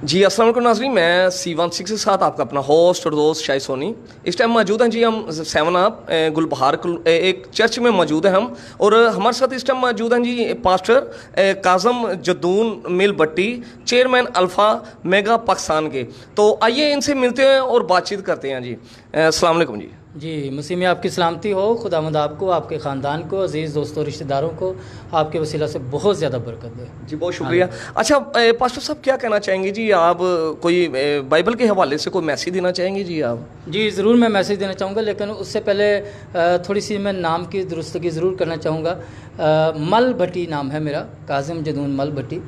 जी अस्सलाम वालेकुम नाज़रीन, मैं C16 के साथ आपका अपना होस्ट और दोस्त शाही सोनी। इस टाइम मौजूद हैं जी हम 7 अप गुलबहार एक चर्च में मौजूद हैं हम, और हमारे साथ इस टाइम मौजूद हैं जी पास्टर काज़म जदून मिल भट्टी, चेयरमैन अल्फ़ा मेगा पाकिस्तान के। तो आइए इनसे मिलते हैं और बातचीत करते हैं जी। अस्सलाम वालेकुम जी। जी, मसीह में आपकी सलामती हो। खुदावंद आपको, आपके ख़ानदान को, अज़ीज़ दोस्तों, रिश्तेदारों को आपके वसीला से बहुत ज़्यादा बरकत दे। जी बहुत शुक्रिया। अच्छा पास्टर साहब, क्या कहना चाहेंगे जी आप? कोई बाइबल के हवाले से कोई मैसेज देना चाहेंगे जी आप? जी ज़रूर, मैं मैसेज देना चाहूँगा, लेकिन उससे पहले थोड़ी सी मैं नाम की दुरुस्तगी ज़रूर करना चाहूँगा। मल भट्टी नाम है मेरा, काज़म जदून मल भट्टी।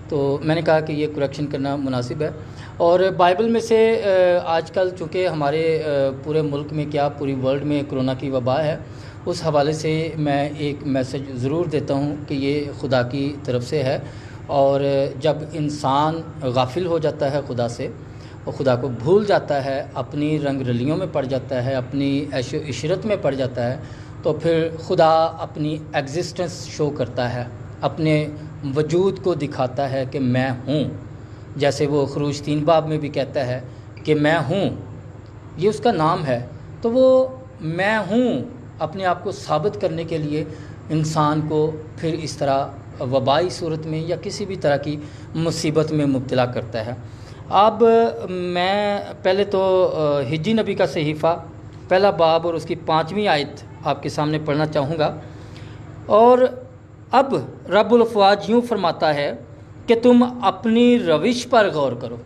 तो मैंने कहा कि ये करेक्शन करना मुनासिब है। और बाइबल में से आजकल चूँकि हमारे पूरे मुल्क में, क्या पूरी वर्ल्ड में कोरोना की वबा है, उस हवाले से मैं एक मैसेज ज़रूर देता हूँ कि ये खुदा की तरफ से है। और जब इंसान गाफिल हो जाता है खुदा से, और खुदा को भूल जाता है, अपनी रंग रलियों में पड़ जाता है, अपनी ऐशो इशरत में पड़ जाता है, तो फिर खुदा अपनी एग्जिस्टेंस शो करता है, अपने वजूद को दिखाता है कि मैं हूँ। जैसे वो खरूज 3 बाब में भी कहता है कि मैं हूँ, ये उसका नाम है। तो वो मैं हूँ अपने आप को साबित करने के लिए इंसान को फिर इस तरह वबाई सूरत में या किसी भी तरह की मुसीबत में मुब्तला करता है। अब मैं पहले तो हिज्जी नबी का सहीफ़ा पहला बाब और उसकी 5वीं आयत आपके सामने पढ़ना चाहूँगा। और अब रब्बुल अफ़वाज यूँ फरमाता है कि तुम अपनी रविश पर गौर करो।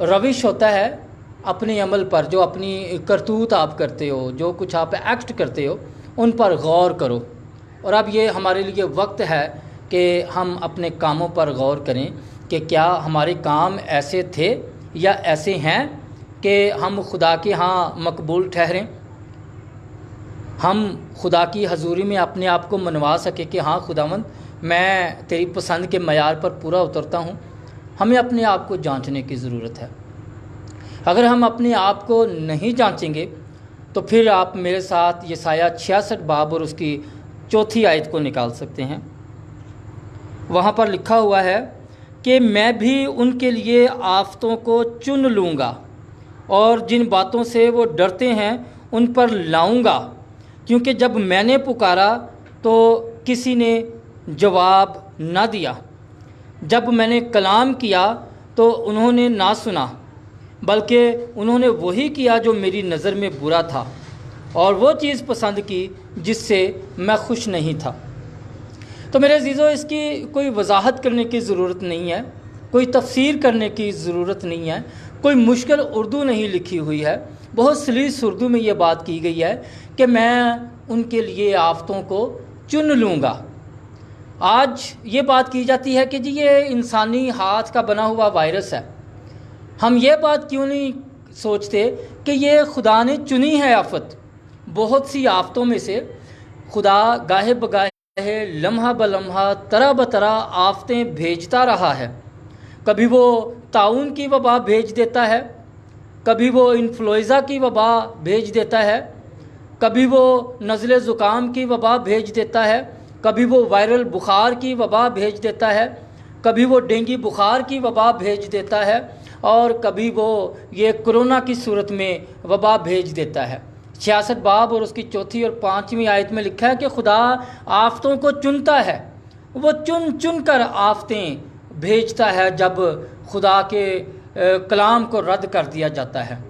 रविश होता है अपने अमल पर, जो अपनी करतूत आप करते हो, जो कुछ आप एक्ट करते हो, उन पर गौर करो। और अब ये हमारे लिए वक्त है कि हम अपने कामों पर गौर करें कि क्या हमारे काम ऐसे थे या ऐसे हैं कि हम खुदा के यहाँ मकबूल ठहरें, हम खुदा की हजूरी में अपने आप को मनवा सके कि हाँ खुदावंद, मैं तेरी पसंद के मयार पर पूरा उतरता हूँ। हमें अपने आप को जांचने की ज़रूरत है। अगर हम अपने आप को नहीं जांचेंगे तो फिर आप मेरे साथ यसाया 66 बाब और उसकी 4थी आयत को निकाल सकते हैं। वहाँ पर लिखा हुआ है कि मैं भी उनके लिए आफतों को चुन लूँगा और जिन बातों से वो डरते हैं उन पर लाऊँगा, क्योंकि जब मैंने पुकारा तो किसी ने जवाब ना दिया, जब मैंने कलाम किया तो उन्होंने ना सुना, बल्कि उन्होंने वही किया जो मेरी नज़र में बुरा था और वो चीज़ पसंद की जिससे मैं खुश नहीं था। तो मेरे अज़ीज़ों, इसकी कोई वजाहत करने की ज़रूरत नहीं है, कोई तफसीर करने की ज़रूरत नहीं है, कोई मुश्किल उर्दू नहीं लिखी हुई है। बहुत सलीस उर्दू में ये बात की गई है कि मैं उनके लिए आफतों को चुन लूँगा। आज ये बात की जाती है कि जी ये इंसानी हाथ का बना हुआ वायरस है। हम ये बात क्यों नहीं सोचते कि ये खुदा ने चुनी है आफत। बहुत सी आफतों में से खुदा गाहे बगाहे, लम्हा ब लम्हा, तरह ब तरह आफतें भेजता रहा है। कभी वो ताउन की वबा भेज देता है, कभी वो इन्फ्लुएंजा की वबा भेज देता है, कभी वो नज़ले ज़ुकाम की वबा भेज देता है, कभी वो वायरल बुखार की वबा भेज देता है, कभी वो डेंगू बुखार की वबा भेज देता है, और कभी वो ये कोरोना की सूरत में वबा भेज देता है। 66 बाब और उसकी 4थी और 5वीं आयत में लिखा है कि खुदा आफतों को चुनता है, वो चुन चुन कर आफतें भेजता है जब खुदा के कलाम को रद्द कर दिया जाता है।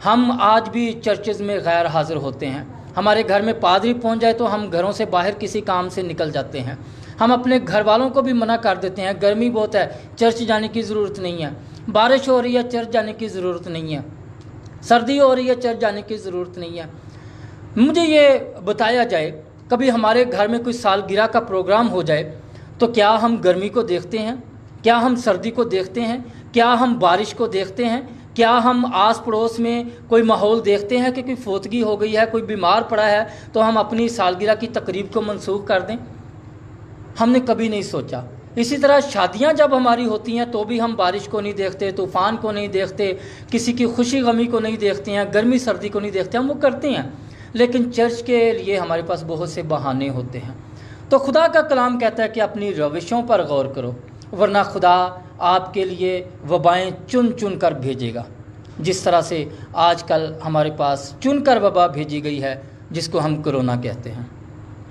हम आज भी चर्चेज़ में गैर हाज़िर होते हैं। हमारे घर में पादरी पहुंच जाए तो हम घरों से बाहर किसी काम से निकल जाते हैं। हम अपने घर वालों को भी मना कर देते हैं, गर्मी बहुत है, चर्च जाने की ज़रूरत नहीं है, बारिश हो रही है, चर्च जाने की ज़रूरत नहीं है, सर्दी हो रही है, चर्च जाने की ज़रूरत नहीं है। मुझे ये बताया जाए, कभी हमारे घर में कोई सालगिरह का प्रोग्राम हो जाए तो क्या हम गर्मी को देखते हैं, क्या हम सर्दी को देखते हैं, क्या हम बारिश को देखते हैं, क्या हम आस पड़ोस में कोई माहौल देखते हैं कि कोई फोतगी हो गई है, कोई बीमार पड़ा है तो हम अपनी सालगिरह की तकरीब को मनसूख कर दें? हमने कभी नहीं सोचा। इसी तरह शादियां जब हमारी होती हैं तो भी हम बारिश को नहीं देखते, तूफ़ान को नहीं देखते, किसी की खुशी गमी को नहीं देखते हैं, गर्मी सर्दी को नहीं देखते, हम वो करते हैं। लेकिन चर्च के लिए हमारे पास बहुत से बहाने होते हैं। तो खुदा का कलाम कहता है कि अपनी रविशों पर गौर करो, वरना खुदा आपके लिए वबाएं चुन चुन कर भेजेगा, जिस तरह से आजकल हमारे पास चुन कर वबा भेजी गई है जिसको हम कोरोना कहते हैं।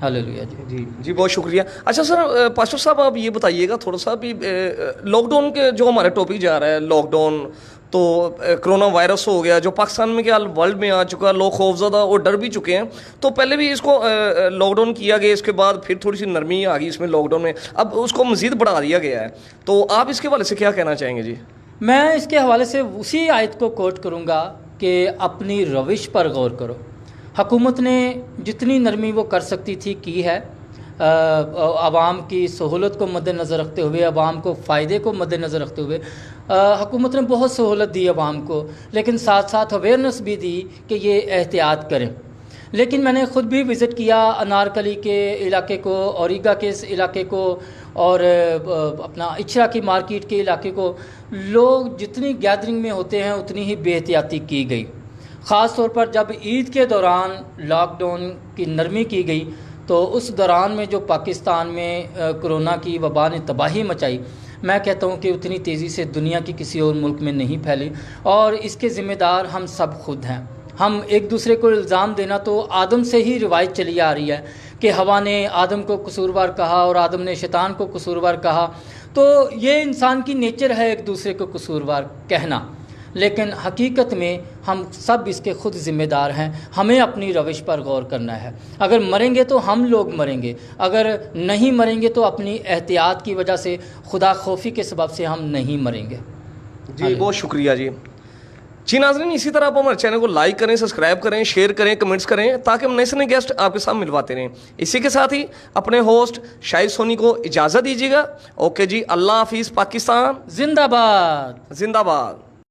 हालेलुया जी। जी बहुत शुक्रिया। अच्छा सर, पास्टर साहब आप ये बताइएगा थोड़ा सा भी लॉकडाउन के जो हमारा टॉपिक जा रहा है, लॉकडाउन तो कोरोना वायरस हो गया जो पाकिस्तान में क्या वर्ल्ड में आ चुका, लोग खौफजदा और डर भी चुके हैं। तो पहले भी इसको लॉकडाउन किया गया, इसके बाद फिर थोड़ी सी नरमी आ गई इसमें लॉकडाउन में, अब उसको मज़ीद बढ़ा दिया गया है। तो आप इसके हवाले से क्या कहना चाहेंगे जी? मैं इसके हवाले से उसी आयत को कोट करूँगा कि अपनी रविश पर गौर करो। हुकूमत ने जितनी नरमी वो कर सकती थी की है, आवाम की सहूलत को मद्देनज़र रखते हुए, आवाम को फ़ायदे को मद्देनज़र रखते हुए हुकूमत ने बहुत सहूलत दी आवाम को, लेकिन साथ साथ अवेयरनेस भी दी कि ये एहतियात करें। लेकिन मैंने ख़ुद भी विज़िट किया अनारकली के इलाके को, औरीगा के इस इलाके को, और अपना इचरा की मार्केट के इलाके को। लोग जितनी गैदरिंग में होते हैं उतनी ही बेहतियाती की गई। ख़ास तौर पर जब ईद के दौरान लॉकडाउन की नरमी की गई तो उस दौरान में जो पाकिस्तान में कोरोना की वबा ने तबाही मचाई, मैं कहता हूँ कि उतनी तेज़ी से दुनिया की किसी और मुल्क में नहीं फैली, और इसके ज़िम्मेदार हम सब खुद हैं। हम एक दूसरे को इल्ज़ाम देना तो आदम से ही रिवायत चली आ रही है कि हवा ने आदम को कसूरवार कहा और आदम ने शैतान को कसूरवार कहा, तो ये इंसान की नेचर है एक दूसरे को कसूरवार कहना। लेकिन हकीकत में हम सब इसके खुद ज़िम्मेदार हैं। हमें अपनी रविश पर गौर करना है। अगर मरेंगे तो हम लोग मरेंगे, अगर नहीं मरेंगे तो अपनी एहतियात की वजह से, खुदा खौफी के सबब से हम नहीं मरेंगे। जी बहुत शुक्रिया जी। जी नाज़रीन, इसी तरह आप हमारे चैनल को लाइक करें, सब्सक्राइब करें, शेयर करें, कमेंट्स करें, ताकि हम नए से नए गेस्ट आपके साथ मिलवाते रहें। इसी के साथ ही अपने होस्ट शाहिद सोनी को इजाज़त दीजिएगा। ओके जी, अल्लाह हाफिज़। पाकिस्तान जिंदाबाद। जिंदाबाद।